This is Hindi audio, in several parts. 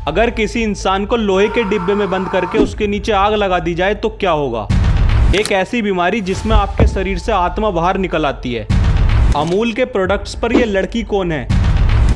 अगर किसी इंसान को लोहे के डिब्बे में बंद करके उसके नीचे आग लगा दी जाए तो क्या होगा? एक ऐसी बीमारी जिसमें आपके शरीर से आत्मा बाहर निकल आती है। अमूल के प्रोडक्ट्स पर यह लड़की कौन है?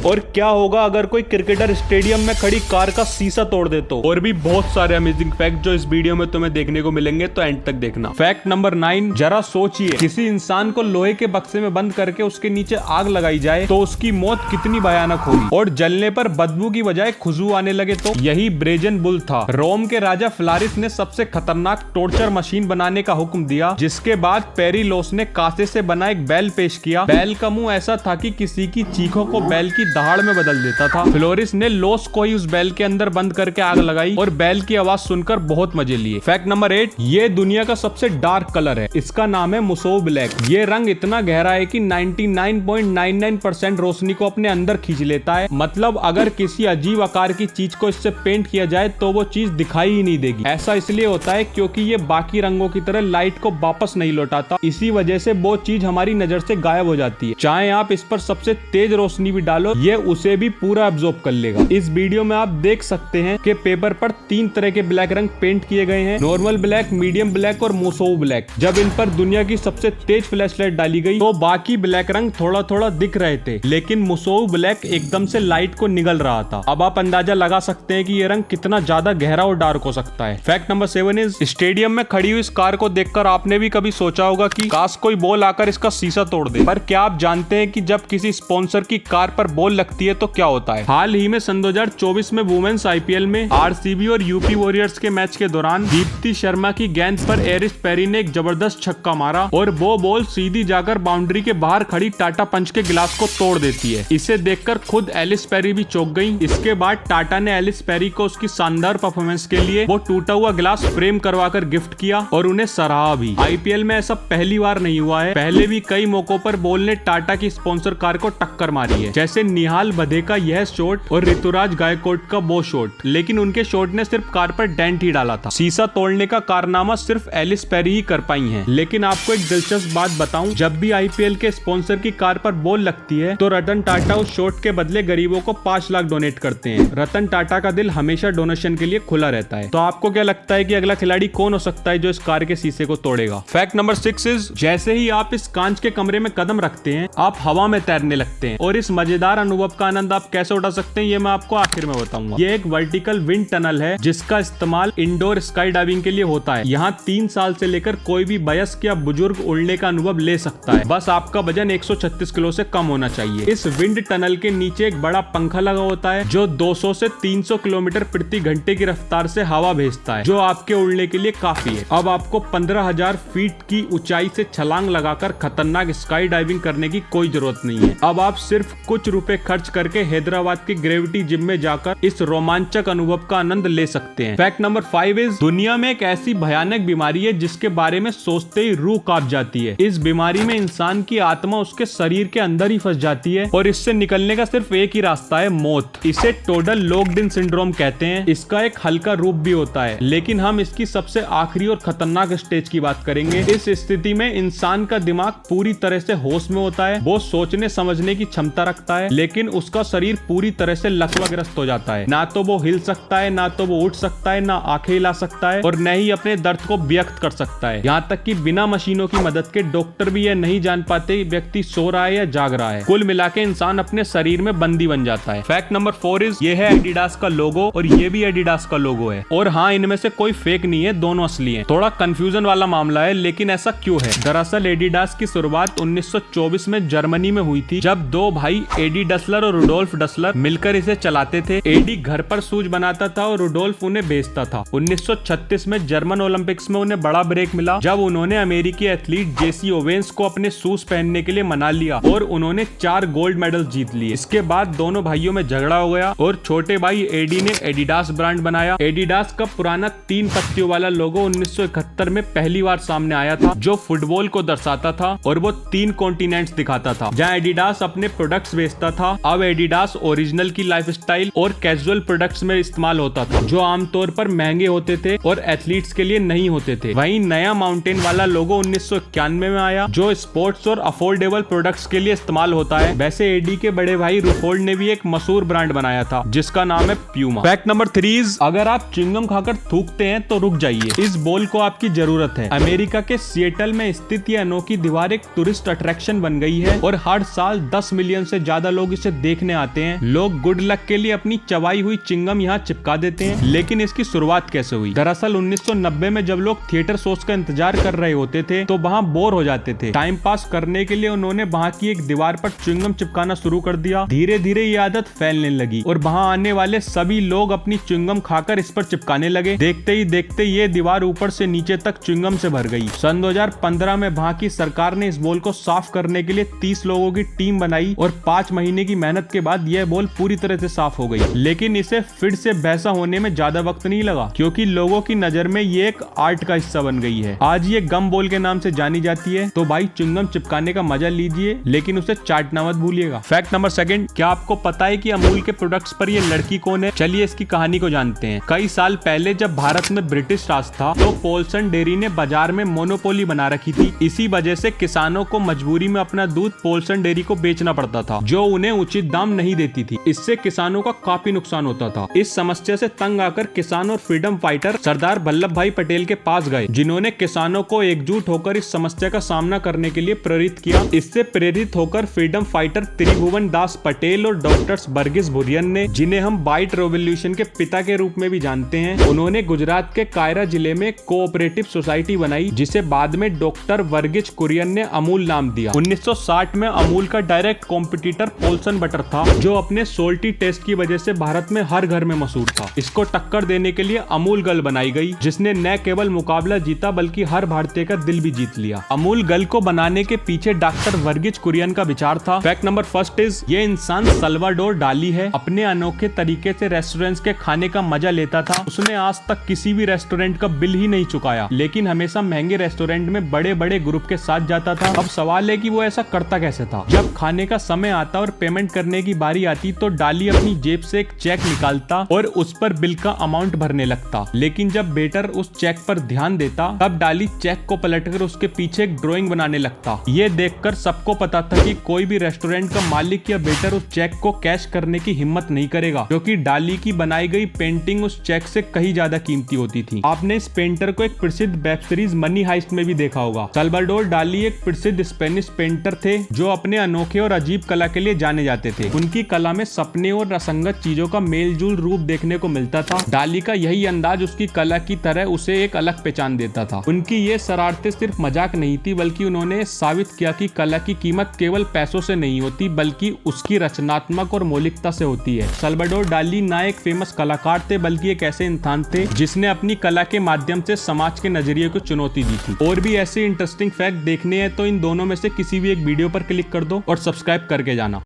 और क्या होगा अगर कोई क्रिकेटर स्टेडियम में खड़ी कार का शीशा तोड़ दे तो? और भी बहुत सारे अमेजिंग फैक्ट जो इस वीडियो में तुम्हें देखने को मिलेंगे, तो एंड तक देखना। फैक्ट नंबर 9, जरा सोचिए, किसी इंसान को लोहे के बक्से में बंद करके उसके नीचे आग लगाई जाए तो उसकी मौत कितनी भयानक होगी, और जलने पर बदबू की बजाय खुशबू आने लगे तो? यही ब्रेजन बुल था। रोम के राजा फ्लारिस ने सबसे खतरनाक टॉर्चर मशीन बनाने का हुक्म दिया, जिसके बाद पेरिलोस ने कांसे से बना एक बैल पेश किया। बैल का मुंह ऐसा था कि किसी की चीखों को बैल की दहाड़ में बदल देता था। फ्लोरिस ने लोस को ही उस बैल के अंदर बंद करके आग लगाई और बैल की आवाज सुनकर बहुत मजे लिए। फैक्ट नंबर 8, ये दुनिया का सबसे डार्क कलर है। इसका नाम है मुसोव ब्लैक। ये रंग इतना गहरा है कि 99.99% रोशनी को अपने अंदर खींच लेता है। मतलब अगर किसी अजीब आकार की चीज को इससे पेंट किया जाए तो वो चीज दिखाई ही नहीं देगी। ऐसा इसलिए होता है क्योंकि ये बाकी रंगों की तरह लाइट को वापस नहीं लौटाता। इसी वजह से वो चीज हमारी नजर से गायब हो जाती है। चाहे आप इस पर सबसे तेज रोशनी भी डालो, ये उसे भी पूरा एब्जॉर्ब कर लेगा। इस वीडियो में आप देख सकते हैं कि पेपर पर 3 तरह के ब्लैक रंग पेंट किए गए हैं, नॉर्मल ब्लैक, मीडियम ब्लैक और मुसोव ब्लैक। जब इन पर दुनिया की सबसे तेज फ्लैशलाइट डाली गई तो बाकी ब्लैक रंग थोड़ा थोड़ा दिख रहे थे, लेकिन मुसोव ब्लैक एकदम से लाइट को निगल रहा था। अब आप अंदाजा लगा सकते हैं कि ये रंग कितना ज्यादा गहरा और डार्क हो सकता है। फैक्ट नंबर 7 इज, स्टेडियम में खड़ी हुई इस कार को देखकर आपने भी कभी सोचा होगा कि काश कोई बॉल आकर इसका शीशा तोड़ दे। पर क्या आप जानते हैं कि जब किसी स्पॉन्सर की कार पर बॉल लगती है तो क्या होता है? हाल ही में सन 2024 में वुमेन्स आईपीएल में आरसीबी और यूपी वॉरियर्स के मैच के दौरान दीप्ति शर्मा की गेंद पर एरिस पेरी ने एक जबरदस्त छक्का मारा और वो बॉल सीधी जाकर बाउंड्री के बाहर खड़ी टाटा पंच के गिलास को तोड़ देती है। इसे देखकर खुद एलिस पेरी भी चौंक गई। इसके बाद टाटा ने एलिस पेरी को उसकी शानदार परफॉर्मेंस के लिए वो टूटा हुआ गिलास फ्रेम करवाकर गिफ्ट किया और उन्हें सराहा भी। आईपीएल में ऐसा पहली बार नहीं हुआ है, पहले भी कई मौकों पर बॉल ने टाटा की स्पॉन्सर कार को टक्कर मारी है, जैसे निहाल बधे का यह शॉट और ऋतुराज गायकवाड का वो शॉट, लेकिन उनके शॉट ने सिर्फ कार पर डेंट ही डाला था। शीशा तोड़ने का कारनामा सिर्फ एलिस पेरी ही कर पाई हैं। लेकिन आपको एक दिलचस्प बात बताऊं, जब भी आईपीएल के स्पॉन्सर की कार पर बॉल लगती है तो रतन टाटा उस शॉट के बदले गरीबों को 5 लाख डोनेट करते हैं। रतन टाटा का दिल हमेशा डोनेशन के लिए खुला रहता है। तो आपको क्या लगता है कि अगला खिलाड़ी कौन हो सकता है जो इस कार के शीशे को तोड़ेगा? फैक्ट नंबर 6 इज, जैसे ही आप इस कांच के कमरे में कदम रखते हैं आप हवा में तैरने लगते हैं। और इस मजेदार अनुभव का आनंद आप कैसे उठा सकते हैं ये मैं आपको आखिर में बताऊंगा। ये एक वर्टिकल विंड टनल है जिसका इस्तेमाल इंडोर स्काई डाइविंग के लिए होता है। यहाँ 3 साल से लेकर कोई भी वयस्क या बुजुर्ग उड़ने का अनुभव ले सकता है, बस आपका वजन 136 किलो से कम होना चाहिए। इस विंड टनल के नीचे एक बड़ा पंखा लगा होता है जो 200 से 300 किलोमीटर प्रति घंटे की रफ्तार से हवा भेजता है, जो आपके उड़ने के लिए काफी है। अब आपको 15,000 फीट की ऊंचाई से छलांग लगाकर खतरनाक स्काई डाइविंग करने की कोई जरूरत नहीं है। अब आप सिर्फ कुछ रुपए खर्च करके हैदराबाद की ग्रेविटी जिम में जाकर इस रोमांचक अनुभव का आनंद ले सकते हैं। फैक्ट नंबर 5 इज, दुनिया में एक ऐसी भयानक बीमारी है जिसके बारे में सोचते ही रूह कांप जाती है। इस बीमारी में इंसान की आत्मा उसके शरीर के अंदर ही फंस जाती है और इससे निकलने का सिर्फ एक ही रास्ता है, मौत। इसे टोटल लॉक्ड इन सिंड्रोम कहते हैं। इसका एक हल्का रूप भी होता है, लेकिन हम इसकी सबसे आखिरी और खतरनाक स्टेज की बात करेंगे। इस स्थिति में इंसान का दिमाग पूरी तरह से होश में होता है, वो सोचने समझने की क्षमता रखता है, लेकिन उसका शरीर पूरी तरह से लकवाग्रस्त हो जाता है। ना तो वो हिल सकता है, ना तो वो उठ सकता है, ना आंखें हिला सकता है और न ही अपने दर्द को व्यक्त कर सकता है। यहाँ तक कि बिना मशीनों की मदद के डॉक्टर भी यह नहीं जान पाते व्यक्ति सो रहा है या जाग रहा है। कुल मिला के इंसान अपने शरीर में बंदी बन जाता है। फैक्ट नंबर 4 इज, ये है एडिडास का लोगो और ये भी एडिडास का लोगो है। और हाँ, इनमें से कोई फेक नहीं है, दोनों असली हैं। थोड़ा कंफ्यूजन वाला मामला है, लेकिन ऐसा क्यों है? दरअसल एडिडास की शुरुआत 1924 में जर्मनी में हुई थी, जब 2 भाई एडी डसलर और रुडोल्फ डसलर मिलकर इसे चलाते थे। एडी घर पर शूज बनाता था और रुडोल्फ उन्हें बेचता था। 1936 में जर्मन ओलंपिक्स में उन्हें बड़ा ब्रेक मिला जब उन्होंने अमेरिकी एथलीट जेसी ओवेंस को अपने शूज पहनने के लिए मना लिया और उन्होंने 4 गोल्ड मेडल जीत लिए। इसके बाद दोनों भाइयों में झगड़ा हो गया और छोटे भाई एडी ने एडिडास ब्रांड बनाया। एडिडास का पुराना 3 पत्तियों वाला लोगो 1971 में पहली बार सामने आया था, जो फुटबॉल को दर्शाता था और वो 3 कॉन्टिनेंट्स दिखाता था। जहाँ एडिडास अपने प्रोडक्ट्स बेचता था, था, अब एडिडास ओरिजिनल की लाइफस्टाइल और कैजुअल प्रोडक्ट्स में इस्तेमाल होता था, जो आमतौर पर महंगे होते थे और एथलीट्स के लिए नहीं होते थे। वहीं नया माउंटेन वाला लोगो 1991 में आया, जो स्पोर्ट्स और अफोर्डेबल प्रोडक्ट्स के लिए इस्तेमाल होता है। वैसे एडी के बड़े भाई रुफोल्ड ने भी एक मशहूर ब्रांड बनाया था, जिसका नाम है प्यूमा। फैक्ट नंबर 3, अगर आप च्युइंगम खाकर थूकते हैं तो रुक जाइए, इस बोल को आपकी जरूरत है। अमेरिका के सिएटल में स्थित यह अनोखी दीवार एक टूरिस्ट अट्रैक्शन बन गई है और हर साल 10 मिलियन से ज्यादा लोग इसे देखने आते हैं। लोग गुड लक के लिए अपनी चबाई हुई चिंगम यहाँ चिपका देते हैं। लेकिन इसकी शुरुआत कैसे हुई? दरअसल 1990 में जब लोग थिएटर शोज का इंतजार कर रहे होते थे तो वहाँ बोर हो जाते थे। टाइम पास करने के लिए उन्होंने वहाँ की एक दीवार पर च्युइंगम चिपकाना शुरू कर दिया। धीरे धीरे ये आदत फैलने लगी और वहाँ आने वाले सभी लोग अपनी च्युइंगम खाकर इस पर चिपकाने लगे। देखते ही देखते ये दीवार ऊपर से नीचे तक च्युइंगम से भर गई। सन 2015 में वहाँ की सरकार ने इस बोल को साफ करने के लिए 30 लोगों की टीम बनाई और 5 महीने की मेहनत के बाद यह बोल पूरी तरह से साफ हो गई। लेकिन इसे फिर से वैसा होने में ज्यादा वक्त नहीं लगा, क्योंकि लोगों की नजर में ये एक आर्ट का हिस्सा बन गई है। आज ये गम बोल के नाम से जानी जाती है। तो भाई च्युइंगम चिपकाने का मजा लीजिए, लेकिन उसे चाटना मत भूलिएगा। फैक्ट नंबर 2, क्या आपको पता है कि अमूल के प्रोडक्ट्स पर ये लड़की कौन है? चलिए इसकी कहानी को जानते हैं। कई साल पहले जब भारत में ब्रिटिश राज था तो पोल्सन डेयरी ने बाजार में मोनोपोली बना रखी थी। इसी वजह से किसानों को मजबूरी में अपना दूध पोल्सन डेयरी को बेचना पड़ता था, जो उन्हें उचित दाम नहीं देती थी। इससे किसानों का काफी नुकसान होता था। इस समस्या से तंग आकर किसान और फ्रीडम फाइटर सरदार वल्लभ भाई पटेल के पास गए, जिन्होंने किसानों को एकजुट होकर इस समस्या का सामना करने के लिए प्रेरित किया। इससे प्रेरित होकर फ्रीडम फाइटर त्रिभुवन दास पटेल और डॉक्टर्स वर्गीस कुरियन ने, जिन्हें हम व्हाइट रेवोल्यूशन के पिता के रूप में भी जानते हैं, उन्होंने गुजरात के कायरा जिले में कोऑपरेटिव सोसाइटी बनाई, जिसे बाद में डॉक्टर वर्गीस कुरियन ने अमूल नाम दिया। 1960 में अमूल का डायरेक्ट कॉम्पिटिटर पोल्सन बटर था, जो अपने सोल्टी टेस्ट की वजह से भारत में हर घर में मशहूर था। इसको टक्कर देने के लिए अमूल गर्ल बनाई गई, जिसने न केवल मुकाबला जीता बल्कि हर भारतीय का दिल भी जीत लिया। अमूल गर्ल को बनाने के पीछे डॉक्टर वर्गीस कुरियन का विचार था। फैक्ट नंबर 1, ये इंसान सल्वाडोर डाली है। अपने अनोखे तरीके से रेस्टोरेंट्स के खाने का मजा लेता था। उसने आज तक किसी भी रेस्टोरेंट का बिल ही नहीं चुकाया, लेकिन हमेशा महंगे रेस्टोरेंट में बड़े बड़े ग्रुप के साथ जाता था। अब सवाल है कि वो ऐसा करता कैसे था? जब खाने का समय आता और पेमेंट करने की बारी आती तो डाली अपनी जेब से एक चेक निकालता और उस पर बिल का अमाउंट भरने लगता। लेकिन जब वेटर उस चेक पर ध्यान देता तब डाली चेक को पलटकर उसके पीछे एक ड्राइंग बनाने लगता। ये देखकर सबको पता था कि कोई भी रेस्टोरेंट का मालिक या वेटर उस चेक को कैश करने की हिम्मत नहीं करेगा, क्योंकि डाली की बनाई गई पेंटिंग उस चेक से कहीं ज्यादा कीमती होती थी। आपने इस पेंटर को एक प्रसिद्ध वेब सीरीज मनी हाइस्ट में भी देखा होगा। सल्वाडोर डाली एक प्रसिद्ध स्पेनिश पेंटर थे, जो अपने अनोखे और अजीब कला के लिए जाने जाते थे। उनकी कला में सपने और असंगत चीजों का मेलजोल रूप देखने को मिलता था। डाली का यही अंदाज उसकी कला की तरह उसे एक अलग पहचान देता था। उनकी ये शरारतें सिर्फ मजाक नहीं थी, बल्कि उन्होंने साबित किया कि कला की कीमत केवल पैसों से नहीं होती, बल्कि उसकी रचनात्मक और मौलिकता से होती है। सल्वाडोर डाली ना एक फेमस कलाकार थे, बल्कि एक ऐसे इंसान थे जिसने अपनी कला के माध्यम से समाज के नजरिए को चुनौती दी थी। और भी ऐसे इंटरेस्टिंग फैक्ट देखने हैं तो इन दोनों में से किसी भी एक वीडियो पर क्लिक कर दो और सब्सक्राइब करके जाना।